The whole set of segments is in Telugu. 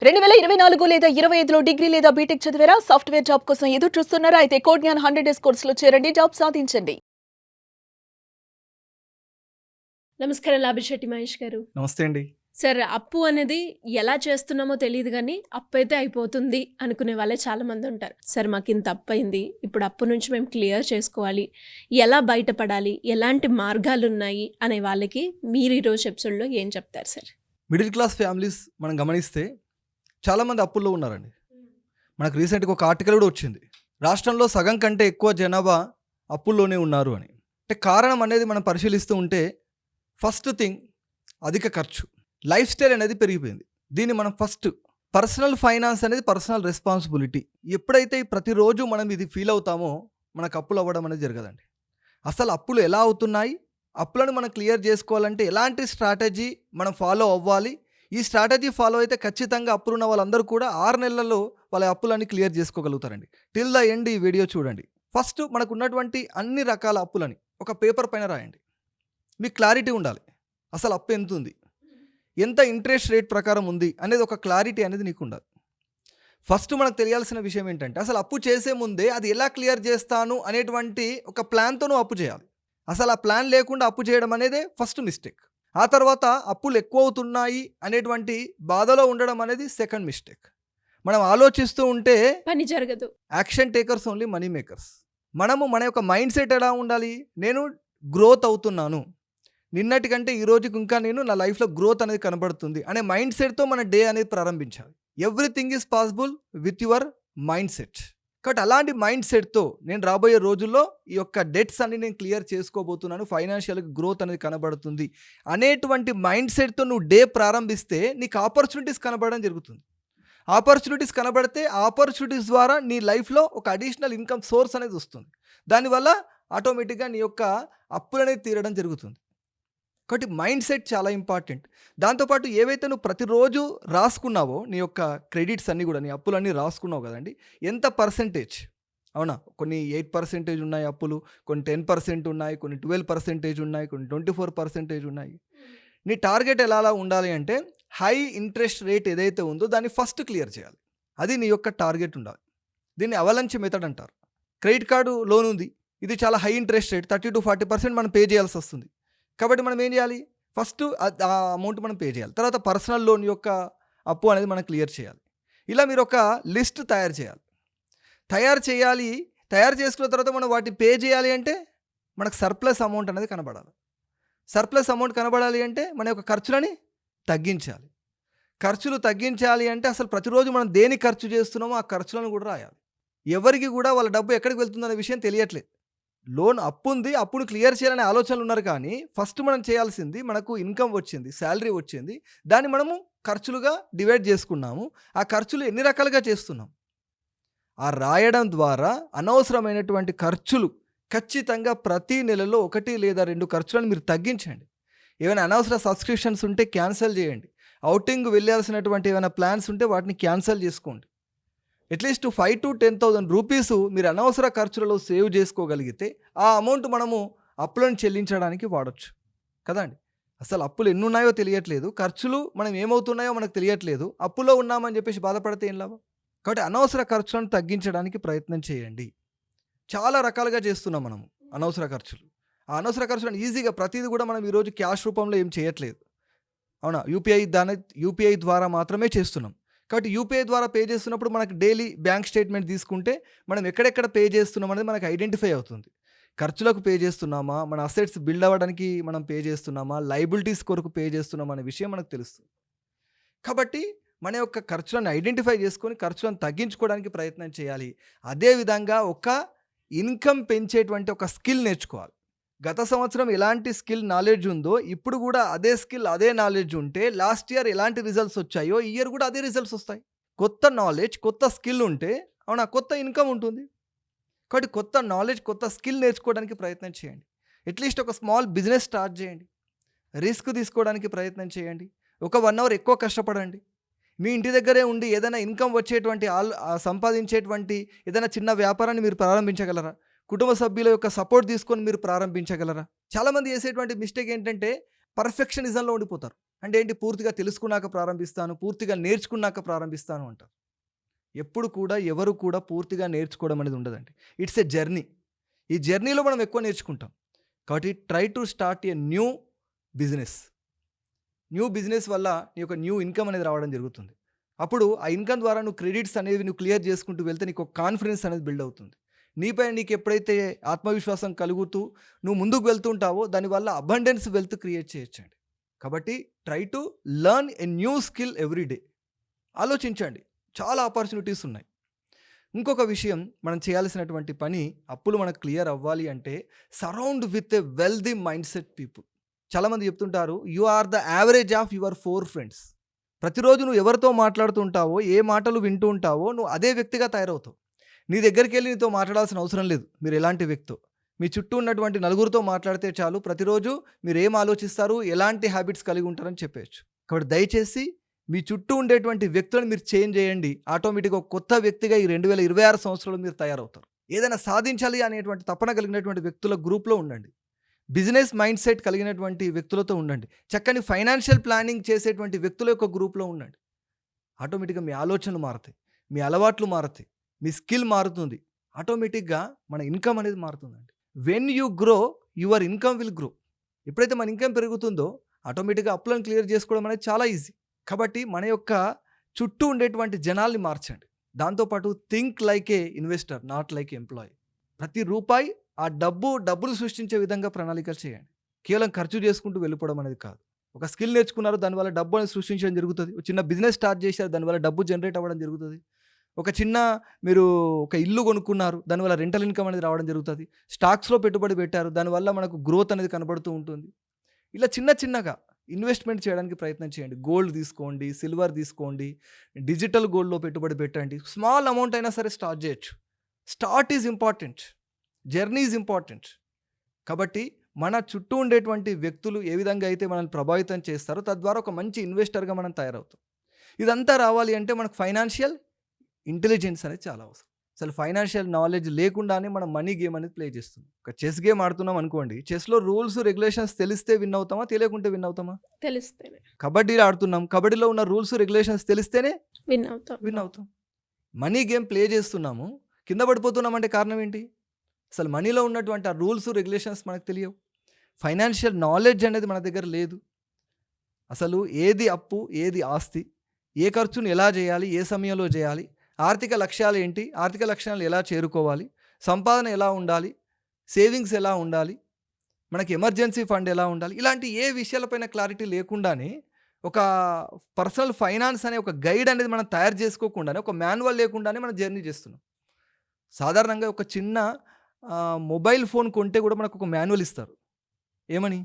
2024 లేదా 25లో డిగ్రీ లేదా బీటెక్ చదివారా? సాఫ్ట్‌వేర్ జాబ్ కోసం ఎదురు చూస్తున్నారా? అయితే కోడ్ జ్ఞాన్ 100 డేస్ కోర్సులో చేరండి. జాబ్ సాధించండి. నమస్కారం లాభిశెట్టి మహేష్ గారు. నమస్తే అండి. సార్ అప్పు అనేది ఎలా చేస్తున్నామో తెలీదు గానీ, అప్పయితే అయిపోతుంది అనుకునే వాళ్ళే చాలామందుంటారు. సార్ మాకింత అప్పయింది. ఇప్పుడు అప్పు నుంచి మేము క్లియర్ చేసుకోవాలి. ఎలా బయటపడాలి? ఎలాంటి మార్గాలున్నాయి? అనే వాళ్ళకి మీరు ఈరోజు ఎపిసోడ్‌లో ఏం చెప్తారు సార్? మిడిల్ క్లాస్ ఫ్యామిలీస్ మనం గమనిస్తే చాలామంది అప్పుల్లో ఉన్నారండి. మనకు రీసెంట్‌గా ఒక ఆర్టికల్ కూడా వచ్చింది. రాష్ట్రంలో సగం కంటే ఎక్కువ జనాభా అప్పుల్లోనే ఉన్నారు అని. అంటే కారణం అనేది మనం పరిశీలిస్తూ ఉంటే ఫస్ట్ థింగ్ అధిక ఖర్చు. లైఫ్ స్టైల్ అనేది పెరిగిపోయింది. దీన్ని మనం ఫస్ట్ పర్సనల్ ఫైనాన్స్ అనేది పర్సనల్ రెస్పాన్సిబిలిటీ. ఎప్పుడైతే ప్రతిరోజు మనం ఇది ఫీల్ అవుతామో మనకు అప్పులు అవ్వడం అనేది జరగదండి. అసలు అప్పులు ఎలా అవుతున్నాయి, అప్పులను మనం క్లియర్ చేసుకోవాలంటే ఎలాంటి స్ట్రాటజీ మనం ఫాలో అవ్వాలి, ఈ స్ట్రాటజీ ఫాలో అయితే ఖచ్చితంగా అప్పులున్న వాళ్ళందరూ కూడా 6 నెలల్లో వాళ్ళ అప్పులన్నీ క్లియర్ చేసుకోగలుగుతారండి. టిల్ ద ఎండ్ ఈ వీడియో చూడండి. ఫస్ట్ మనకు ఉన్నటువంటి అన్ని రకాల అప్పులని ఒక పేపర్ పైన రాయండి. మీకు క్లారిటీ ఉండాలి. అసలు అప్పు ఎంత ఉంది, ఎంత ఇంట్రెస్ట్ రేట్ ప్రకారం ఉంది అనేది ఒక క్లారిటీ అనేది నీకు ఉండాలి. ఫస్ట్ మనకు తెలియాల్సిన విషయం ఏంటంటే అసలు అప్పు చేసే ముందే అది ఎలా క్లియర్ చేస్తాను అనేటువంటి ఒక ప్లాన్తో నువ్వు అప్పు చేయాలి. అసలు ఆ ప్లాన్ లేకుండా అప్పు చేయడం అనేది ఫస్ట్ మిస్టేక్. ఆ తర్వాత అప్పులు ఎక్కువ అవుతున్నాయి అనేటువంటి బాధలో ఉండడం అనేది సెకండ్ మిస్టేక్. మనం ఆలోచిస్తూ ఉంటే పని జరగదు. Action takers only money makers. మనము మన యొక్క మైండ్ సెట్ ఎలా ఉండాలి? నేను గ్రోత్ అవుతున్నాను, నిన్నటి కంటే ఈ రోజుకి ఇంకా నేను నా లైఫ్లో గ్రోత్ అనేది కనబడుతుంది అనే మైండ్ సెట్తో మన డే అనేది ప్రారంభించాలి. Everything is possible with your mind set. కాబట్టి అలాంటి మైండ్ సెట్తో నేను రాబోయే రోజుల్లో ఈ యొక్క డెట్స్ అన్ని నేను క్లియర్ చేసుకోబోతున్నాను, ఫైనాన్షియల్ గ్రోత్ అనేది కనబడుతుంది అనేటువంటి మైండ్ సెట్తో నువ్వు డే ప్రారంభిస్తే నీకు ఆపర్చునిటీస్ కనబడడం జరుగుతుంది. ఆపర్చునిటీస్ కనబడితే ఆపర్చునిటీస్ ద్వారా నీ లైఫ్లో ఒక అడిషనల్ ఇన్కమ్ సోర్స్ అనేది వస్తుంది. దానివల్ల ఆటోమేటిక్గా నీ యొక్క అప్పులు అనేది తీరడం జరుగుతుంది. కాబట్టి మైండ్ సెట్ చాలా ఇంపార్టెంట్. దాంతోపాటు ఏవైతే నువ్వు ప్రతిరోజు రాసుకున్నావో నీ యొక్క క్రెడిట్స్ అన్నీ కూడా, నీ అప్పులన్నీ రాసుకున్నావు కదండి, ఎంత పర్సెంటేజ్, అవునా, కొన్ని 8% ఉన్నాయి అప్పులు, కొన్ని 10% ఉన్నాయి, కొన్ని 12% ఉన్నాయి, కొన్ని 24% ఉన్నాయి. నీ టార్గెట్ ఎలా ఉండాలి అంటే హై ఇంట్రెస్ట్ రేట్ ఏదైతే ఉందో దాన్ని ఫస్ట్ క్లియర్ చేయాలి. అది నీ యొక్క టార్గెట్ ఉండాలి. దీన్ని అవలంచ్ మెథడ్ అంటారు. క్రెడిట్ కార్డు లోన్ ఉంది, ఇది చాలా హై ఇంట్రెస్ట్ రేట్, 30 to 40% మనం పే చేయాల్సి వస్తుంది. కాబట్టి మనం ఏం చేయాలి? ఫస్ట్ ఆ అమౌంట్ మనం పే చేయాలి. తర్వాత పర్సనల్ లోన్ యొక్క అప్పు అనేది మనం క్లియర్ చేయాలి. ఇలా మీరు ఒక లిస్ట్ తయారు చేయాలి. తయారు చేసుకున్న తర్వాత మనం వాటిని పే చేయాలి అంటే మనకు సర్ప్లస్ అమౌంట్ అనేది కనబడాలి. సర్ప్లస్ అమౌంట్ కనబడాలి అంటే మన యొక్క ఖర్చులని తగ్గించాలి. ఖర్చులు తగ్గించాలి అంటే అసలు ప్రతిరోజు మనం దేని ఖర్చు చేస్తున్నామో ఆ ఖర్చులను కూడా రాయాలి. ఎవరికి కూడా వాళ్ళ డబ్బు ఎక్కడికి వెళ్తుందనే విషయం తెలియట్లేదు. లోన్ అప్పు ఉంది, అప్పును క్లియర్ చేయాలనే ఆలోచనలు ఉన్నారు. కానీ ఫస్ట్ మనం చేయాల్సింది, మనకు ఇన్కమ్ వచ్చింది, శాలరీ వచ్చింది, దాన్ని మనము ఖర్చులుగా డివైడ్ చేసుకున్నాము. ఆ ఖర్చులు ఎన్ని రకాలుగా చేస్తున్నాం, ఆ రాయడం ద్వారా అనవసరమైనటువంటి ఖర్చులు ఖచ్చితంగా ప్రతి నెలలో 1 లేదా 2 ఖర్చులను మీరు తగ్గించండి. ఏమైనా అనవసర సబ్స్క్రిప్షన్స్ ఉంటే క్యాన్సిల్ చేయండి. అవుటింగ్ వెళ్ళాల్సినటువంటి ఏమైనా ప్లాన్స్ ఉంటే వాటిని క్యాన్సిల్ చేసుకోండి. అట్లీస్ట్ 5,000 to 10,000 రూపీస్ మీరు అనవసర ఖర్చులలో సేవ్ చేసుకోగలిగితే ఆ అమౌంట్ మనము అప్పులను చెల్లించడానికి వాడచ్చు కదండి. అసలు అప్పులు ఎన్ని ఉన్నాయో తెలియట్లేదు, ఖర్చులు మనం ఏమవుతున్నాయో మనకు తెలియట్లేదు, అప్పులో ఉన్నామని చెప్పేసి బాధపడితే ఏం లాభం? కాబట్టి అనవసర ఖర్చులను తగ్గించడానికి ప్రయత్నం చేయండి. చాలా రకాలుగా చేస్తున్నాం మనము అనవసర ఖర్చులు. ఆ అనవసర ఖర్చులను ఈజీగా ప్రతిదీ కూడా మనం ఈరోజు క్యాష్ రూపంలో ఏం చేయట్లేదు, అవునా, యూపీఐ ద్వారా మాత్రమే చేస్తున్నాం. కాబట్టి యూపీఐ ద్వారా పే చేస్తున్నప్పుడు మనకు డైలీ బ్యాంక్ స్టేట్మెంట్ తీసుకుంటే మనం ఎక్కడెక్కడ పే చేస్తున్నాం అనేది మనకు ఐడెంటిఫై అవుతుంది. ఖర్చులకు పే చేస్తున్నామా, మన అసెట్స్ బిల్డ్ అవ్వడానికి మనం పే చేస్తున్నామా, లైబిలిటీస్ కొరకు పే చేస్తున్నామా అనే విషయం మనకు తెలుస్తుంది. కాబట్టి మన యొక్క ఖర్చులను ఐడెంటిఫై చేసుకొని ఖర్చులను తగ్గించుకోవడానికి ప్రయత్నం చేయాలి. అదేవిధంగా ఒక ఇన్కమ్ పెంచేటువంటి ఒక స్కిల్ నేర్చుకోవాలి. గత సంవత్సరం ఎలాంటి స్కిల్ నాలెడ్జ్ ఉందో ఇప్పుడు కూడా అదే స్కిల్ అదే నాలెడ్జ్ ఉంటే లాస్ట్ ఇయర్ ఎలాంటి రిజల్ట్స్ వచ్చాయో ఈ ఇయర్ కూడా అదే రిజల్ట్స్ వస్తాయి. కొత్త నాలెడ్జ్, కొత్త స్కిల్ ఉంటే అవునా కొత్త ఇన్కమ్ ఉంటుంది. కాబట్టి కొత్త నాలెడ్జ్, కొత్త స్కిల్ నేర్చుకోవడానికి ప్రయత్నం చేయండి. అట్లీస్ట్ ఒక స్మాల్ బిజినెస్ స్టార్ట్ చేయండి. రిస్క్ తీసుకోవడానికి ప్రయత్నం చేయండి. ఒక 1 hour ఎక్కువ కష్టపడండి. మీ ఇంటి దగ్గరే ఉండి ఏదైనా ఇన్కమ్ వచ్చేటువంటి సంపాదించేటువంటి ఏదైనా చిన్న వ్యాపారాన్ని మీరు ప్రారంభించగలరా? కుటుంబ సభ్యుల యొక్క సపోర్ట్ తీసుకొని మీరు ప్రారంభించగలరా? చాలామంది చేసేటువంటి మిస్టేక్ ఏంటంటే పర్ఫెక్షనిజంలో ఉండిపోతారు. అంటే ఏంటి? పూర్తిగా తెలుసుకున్నాక ప్రారంభిస్తాను, పూర్తిగా నేర్చుకున్నాక ప్రారంభిస్తాను అంటారు. ఎప్పుడు కూడా ఎవరు కూడా పూర్తిగా నేర్చుకోవడం అనేది ఉండదండి. It's a journey. ఈ జర్నీలో మనం ఎక్కువ నేర్చుకుంటాం. కాబట్టి try to start a new business. New business వల్ల నీ యొక్క న్యూ ఇన్కమ్ అనేది రావడం జరుగుతుంది. అప్పుడు ఆ ఇన్కమ్ ద్వారా నువ్వు క్రెడిట్స్ అనేవి నువ్వు క్లియర్ చేసుకుంటూ వెళ్తే నీకు ఒక కాన్ఫిడెన్స్ అనేది బిల్డ్ అవుతుంది. నీపై నీకు ఎప్పుడైతే ఆత్మవిశ్వాసం కలుగుతూ నువ్వు ముందుకు వెళ్తుంటావో దానివల్ల అబండెన్స్ వెల్త్ క్రియేట్ చేయొచ్చండి. కాబట్టి try to learn a new skill every day. ఆలోచించండి, చాలా ఆపర్చునిటీస్ ఉన్నాయి. ఇంకొక విషయం, మనం చేయాల్సినటువంటి పని, అప్పులు మనకు క్లియర్ అవ్వాలి అంటే surround with a wealthy mindset people. చాలామంది చెప్తుంటారు, you are the average of your 4 friends. ప్రతిరోజు నువ్వు ఎవరితో మాట్లాడుతూ ఉంటావో, ఏ మాటలు వింటూ ఉంటావో నువ్వు అదే వ్యక్తిగా తయారవుతావు. నీ దగ్గరికి వెళ్ళి నీతో మాట్లాడాల్సిన అవసరం లేదు. మీరు ఎలాంటి వ్యక్తో, మీ చుట్టూ ఉన్నటువంటి నలుగురితో మాట్లాడితే చాలు. ప్రతిరోజు మీరు ఏం ఆలోచిస్తారు, ఎలాంటి హ్యాబిట్స్ కలిగి ఉంటారని చెప్పేయచ్చు. కాబట్టి దయచేసి మీ చుట్టూ ఉండేటువంటి వ్యక్తులను మీరు చేంజ్ చేయండి. ఆటోమేటిక్గా ఒక కొత్త వ్యక్తిగా ఈ 2026 సంవత్సరంలో మీరు తయారవుతారు. ఏదైనా సాధించాలి అనేటువంటి తపన కలిగినటువంటి వ్యక్తుల గ్రూప్లో ఉండండి. బిజినెస్ మైండ్ సెట్ కలిగినటువంటి వ్యక్తులతో ఉండండి. చక్కని ఫైనాన్షియల్ ప్లానింగ్ చేసేటువంటి వ్యక్తుల యొక్క గ్రూప్లో ఉండండి. ఆటోమేటిక్గా మీ ఆలోచనలు మారుతాయి, మీ అలవాట్లు మారుతాయి, మీ స్కిల్ మారుతుంది. ఆటోమేటిక్గా మన ఇన్కమ్ అనేది మారుతుందండి. When you grow your income will grow. ఎప్పుడైతే మన ఇన్కమ్ పెరుగుతుందో ఆటోమేటిక్గా అప్పులను క్లియర్ చేసుకోవడం అనేది చాలా ఈజీ. కాబట్టి మన యొక్క చుట్టూ ఉండేటువంటి జనాల్ని మార్చండి. దాంతోపాటు think like A investor, not like employee. ప్రతి రూపాయి ఆ డబ్బులు సృష్టించే విధంగా ప్రణాళికలు చేయండి. కేవలం ఖర్చు చేసుకుంటూ వెళ్ళిపోవడం అనేది కాదు. ఒక స్కిల్ నేర్చుకున్నారు, దానివల్ల డబ్బు అనేది సృష్టించడం జరుగుతుంది. ఒక చిన్న బిజినెస్ స్టార్ట్ చేశారు, దానివల్ల డబ్బు జనరేట్ అవ్వడం జరుగుతుంది. మీరు ఒక ఇల్లు కొనుక్కున్నారు, దానివల్ల రెంటల్ ఇన్కమ్ అనేది రావడం జరుగుతుంది. స్టాక్స్లో పెట్టుబడి పెట్టారు, దానివల్ల మనకు గ్రోత్ అనేది కనబడుతూ ఉంటుంది. ఇలా చిన్నగా ఇన్వెస్ట్మెంట్ చేయడానికి ప్రయత్నం చేయండి. గోల్డ్ తీసుకోండి, సిల్వర్ తీసుకోండి, డిజిటల్ గోల్డ్లో పెట్టుబడి పెట్టండి. స్మాల్ అమౌంట్ అయినా సరే స్టార్ట్ చేయొచ్చు. Start is important, journey is important. కాబట్టి మన చుట్టూ ఉండేటువంటి వ్యక్తులు ఏ విధంగా అయితే మనల్ని ప్రభావితం చేస్తారో తద్వారా ఒక మంచి ఇన్వెస్టర్గా మనం తయారవుతాం. ఇదంతా రావాలి అంటే మనకు ఫైనాన్షియల్ ఇంటెలిజెన్స్ అనేది చాలా అవసరం. అసలు ఫైనాన్షియల్ నాలెడ్జ్ లేకుండానే మనం మనీ గేమ్ అనేది ప్లే చేస్తున్నాం. ఒక చెస్ గేమ్ ఆడుతున్నాం అనుకోండి, చెస్లో రూల్స్ రెగ్యులేషన్స్ తెలిస్తే విన్ అవుతామా, తెలియకుంటే విన్ అవుతామా? తెలిస్తేనే. కబడ్డీలో ఆడుతున్నాం, కబడ్డీలో ఉన్న రూల్స్ రెగ్యులేషన్స్ తెలిస్తేనే విన్ అవుతాం. మనీ గేమ్ ప్లే చేస్తున్నాము, కింద పడిపోతున్నాం అంటే కారణం ఏంటి? అసలు మనీలో ఉన్నటువంటి ఆ రూల్స్ రెగ్యులేషన్స్ మనకు తెలియవు. ఫైనాన్షియల్ నాలెడ్జ్ అనేది మన దగ్గర లేదు. అసలు ఏది అప్పు, ఏది ఆస్తి, ఏ ఖర్చును ఎలా చేయాలి, ఏ సమయంలో చేయాలి, ఆర్థిక లక్ష్యాలు ఏంటి, ఆర్థిక లక్ష్యాలను ఎలా చేరుకోవాలి, సంపాదన ఎలా ఉండాలి, సేవింగ్స్ ఎలా ఉండాలి, మనకి ఎమర్జెన్సీ ఫండ్ ఎలా ఉండాలి, ఇలాంటి ఏ విషయాలపైన క్లారిటీ లేకుండానే ఒక పర్సనల్ ఫైనాన్స్ అనే ఒక గైడ్ అనేది మనం తయారు చేసుకోకుండానే, ఒక మాన్యువల్ లేకుండానే మనం జర్నీ చేస్తున్నాం. సాధారణంగా ఒక చిన్న మొబైల్ ఫోన్ కొంటే కూడా మనకు ఒక మాన్యువల్ ఇస్తారు. ఏమని?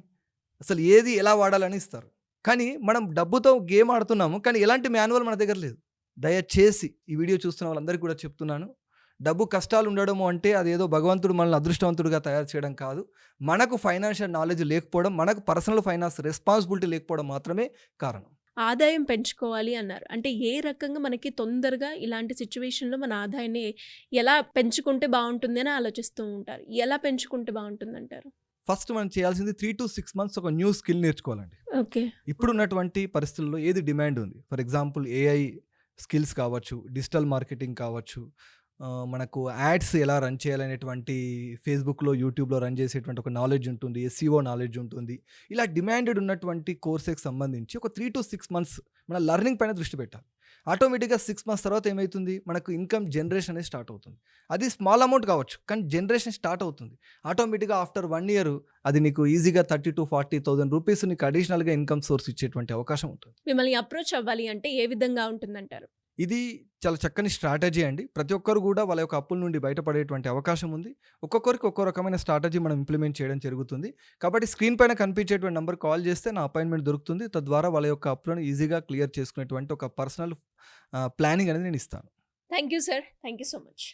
అసలు ఏది ఎలా వాడాలని ఇస్తారు. కానీ మనం డబ్బుతో గేమ్ ఆడుతున్నాము, కానీ ఎలాంటి మాన్యువల్ మన దగ్గర లేదు. దయచేసి ఈ వీడియో చూస్తున్న వాళ్ళందరికీ కూడా చెప్తున్నాను, డబ్బు కష్టాలు ఉండడము అంటే అదేదో భగవంతుడు మనల్ని అదృష్టవంతుడిగా తయారు చేయడం కాదు. మనకు ఫైనాన్షియల్ నాలెడ్జ్ లేకపోవడం, మనకు పర్సనల్ ఫైనాన్స్ రెస్పాన్సిబిలిటీ లేకపోవడం మాత్రమే కారణం. ఆదాయం పెంచుకోవాలి అన్నారు. అంటే ఏ రకంగా మనకి తొందరగా ఇలాంటి సిచ్యువేషన్లో మన ఆదాయాన్ని ఎలా పెంచుకుంటే బాగుంటుంది అని ఆలోచిస్తూ ఉంటారు. ఎలా పెంచుకుంటే బాగుంటుంది అంటారు? ఫస్ట్ మనం చేయాల్సింది 3 to 6 months ఒక న్యూ స్కిల్ నేర్చుకోవాలండి. ఓకే. ఇప్పుడున్నటువంటి పరిస్థితుల్లో ఏది డిమాండ్ ఉంది, ఫర్ ఎగ్జాంపుల్ ఏఐ స్కిల్స్ కావచ్చు, డిజిటల్ మార్కెటింగ్ కావచ్చు, మనకు యాడ్స్ ఎలా రన్ చేయాలనేటువంటి ఫేస్బుక్లో, యూట్యూబ్లో రన్ చేసేటువంటి ఒక నాలెడ్జ్ ఉంటుంది, ఎస్ఈఓ నాలెడ్జ్ ఉంటుంది. ఇలా డిమాండెడ్ ఉన్నటువంటి కోర్సెస్కి సంబంధించి ఒక 3 to 6 months మన లెర్నింగ్ పైన దృష్టి పెట్టాలి. ఆటోమేటిక్గా 6 months తర్వాత ఏమవుతుంది, మనకు ఇన్కమ్ జనరేషన్ అనేది స్టార్ట్ అవుతుంది. అది స్మాల్ అమౌంట్ కావచ్చు, కానీ జనరేషన్ స్టార్ట్ అవుతుంది. ఆటోమేటిక్గా ఆఫ్టర్ 1 year అది నీకు ఈజీగా 30,000 to 40,000 రూపీస్ నీకు అడిషనల్గా ఇన్కమ్ సోర్స్ ఇచ్చేటువంటి అవకాశం ఉంటుంది. మిమ్మల్ని అప్రోచ్ అవ్వాలి అంటే ఏ విధంగా ఉంటుందంటారు? ఇది చాలా చక్కని స్ట్రాటజీ అండి. ప్రతి ఒక్కరు కూడా వాళ్ళ యొక్క అప్పుల నుండి బయటపడేటువంటి అవకాశం ఉంది. ఒక్కొక్కరికి ఒక్కో రకమైన స్ట్రాటజీ మనం ఇంప్లిమెంట్ చేయడం జరుగుతుంది. కాబట్టి స్క్రీన్ పైన కనిపించేటువంటి నెంబర్ కాల్ చేస్తే నా అపాయింట్మెంట్ దొరుకుతుంది. తద్వారా వాళ్ళ యొక్క అప్పులను ఈజీగా క్లియర్ చేసుకునేటువంటి ఒక పర్సనల్ ప్లానింగ్ అనేది నేను ఇస్తాను. Thank you sir. Thank you so much.